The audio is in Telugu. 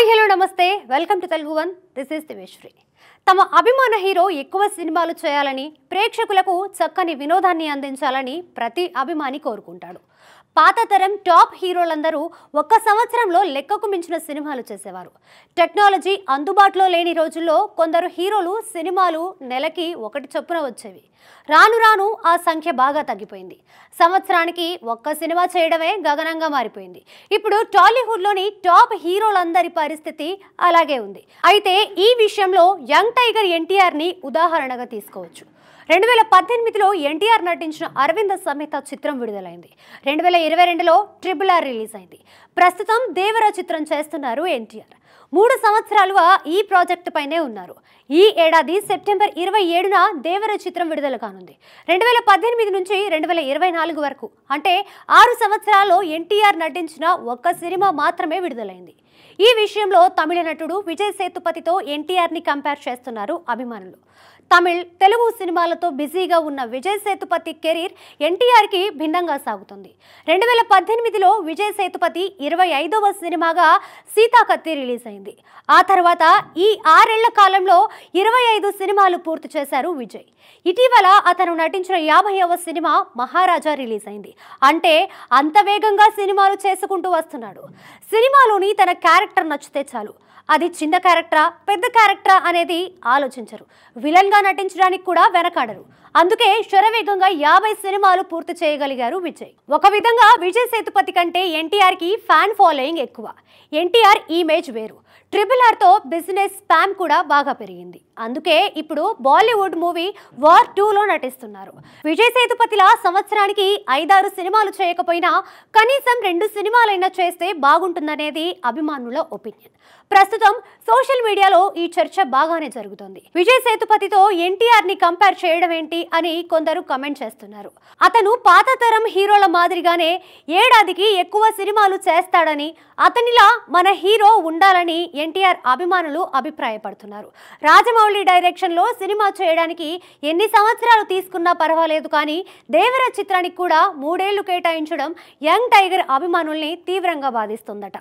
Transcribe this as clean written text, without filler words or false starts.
హాయ్ హలో నమస్తే welcome to Telugu one this is Diveshwari. తమ అభిమాన హీరో ఎక్కువ సినిమాలు చేయాలని, ప్రేక్షకులకు చక్కని వినోదాన్ని అందించాలని ప్రతి అభిమాని కోరుకుంటాడు. పాత తరం టాప్ హీరోలందరూ ఒక్క సంవత్సరంలో లెక్కకు మించిన సినిమాలు చేసేవారు. టెక్నాలజీ అందుబాటులో లేని రోజుల్లో కొందరు హీరోలు సినిమాలు నెలకి ఒకటి చొప్పున వచ్చేవి. రాను రాను ఆ సంఖ్య బాగా తగ్గిపోయింది. సంవత్సరానికి ఒక్క సినిమా చేయడమే గగనంగా మారిపోయింది. ఇప్పుడు టాలీవుడ్లోని టాప్ హీరోలందరి పరిస్థితి అలాగే ఉంది. అయితే ఈ విషయంలో యంగ్ టైగర్ ఎన్టీఆర్ని ఉదాహరణగా తీసుకోవచ్చు. 2018లో ఎన్టీఆర్ నటించిన అరవింద సమేత చిత్రం విడుదలైంది. 2022లో RRR రిలీజ్ అయింది. ప్రస్తుతం దేవర చిత్రం చేస్తున్నారు ఎన్టీఆర్. 3 సంవత్సరాలుగా ఈ ప్రాజెక్టు పైనే ఉన్నారు. ఈ ఏడాది సెప్టెంబర్ 27న దేవర చిత్రం విడుదల కానుంది. 2018 నుంచి 2024 వరకు అంటే 6 సంవత్సరాల్లో ఎన్టీఆర్ నటించిన ఒక్క సినిమా మాత్రమే విడుదలైంది. ఈ విషయంలో తమిళ నటుడు విజయ్ సేతుపతితో ఎన్టీఆర్ని కంపేర్ చేస్తున్నారు అభిమానులు. తమిళ్, తెలుగు సినిమాలతో బిజీగా ఉన్న విజయ్ సేతుపతి కెరీర్ ఎన్టీఆర్కి భిన్నంగా సాగుతుంది. 2018లో విజయ్ సేతుపతి 25వ సినిమాగా సీతాకత్తి రిలీజ్ అయింది. ఆ తర్వాత ఈ 6 ఏళ్ల కాలంలో 25 సినిమాలు పూర్తి చేశారు విజయ్. ఇటీవల అతను నటించిన 50వ సినిమా మహారాజా రిలీజ్ అయింది. అంటే అంత వేగంగా సినిమాలు చేసుకుంటూ వస్తున్నాడు. సినిమాలోని తన క్యారెక్టర్ నచ్చితే చాలు. అది చిన్న క్యారెక్టరా పెద్ద క్యారెక్టరా అనేది ఆలోచించరు. విలన్గా నటించడానికి కూడా వెనకాడరు. అందుకే శరవేగంగా 50 సినిమాలు పూర్తి చేయగలిగారు విజయ్. ఒక విధంగా విజయ్ సేతుపతి కంటే ఎన్టీఆర్కి ఫ్యాన్ ఫాలోయింగ్ ఎక్కువ. ఎన్టీఆర్ ఇమేజ్ వేరు. RRRతో బిజినెస్ స్పామ్ కూడా బాగా పెరిగింది. అందుకే ఇప్పుడు బాలీవుడ్ మూవీ వార్ 2లో నటిస్తున్నారు. విజయ్ సేతుపతిలా సంవత్సరానికి 5-6 సినిమాలు చేయకపోయినా కనీసం 2 సినిమాలైనా చేస్తే బాగుంటుందనేది అభిమానుల ఒపీనియన్. ప్రస్తుతం సోషల్ మీడియాలో ఈ చర్చ బాగానే జరుగుతోంది. విజయ్ సేతుపతితో ఎన్టీఆర్ని కంపేర్ చేయడం ఏంటి అని కొందరు కమెంట్ చేస్తున్నారు. అతను పాత తరం హీరోల మాదిరిగానే ఏడాదికి ఎక్కువ సినిమాలు చేస్తాడని, అతనిలా మన హీరో ఉండాలని ఎన్టీఆర్ అభిమానులు అభిప్రాయపడుతున్నారు. రాజమౌళి డైరెక్షన్లో సినిమా చేయడానికి ఎన్ని సంవత్సరాలు తీసుకున్నా పర్వాలేదు, కానీ దేవర చిత్రానికి కూడా 3 ఏళ్లు కేటాయించడం యంగ్ టైగర్ అభిమానుల్ని తీవ్రంగా బాధిస్తుందట.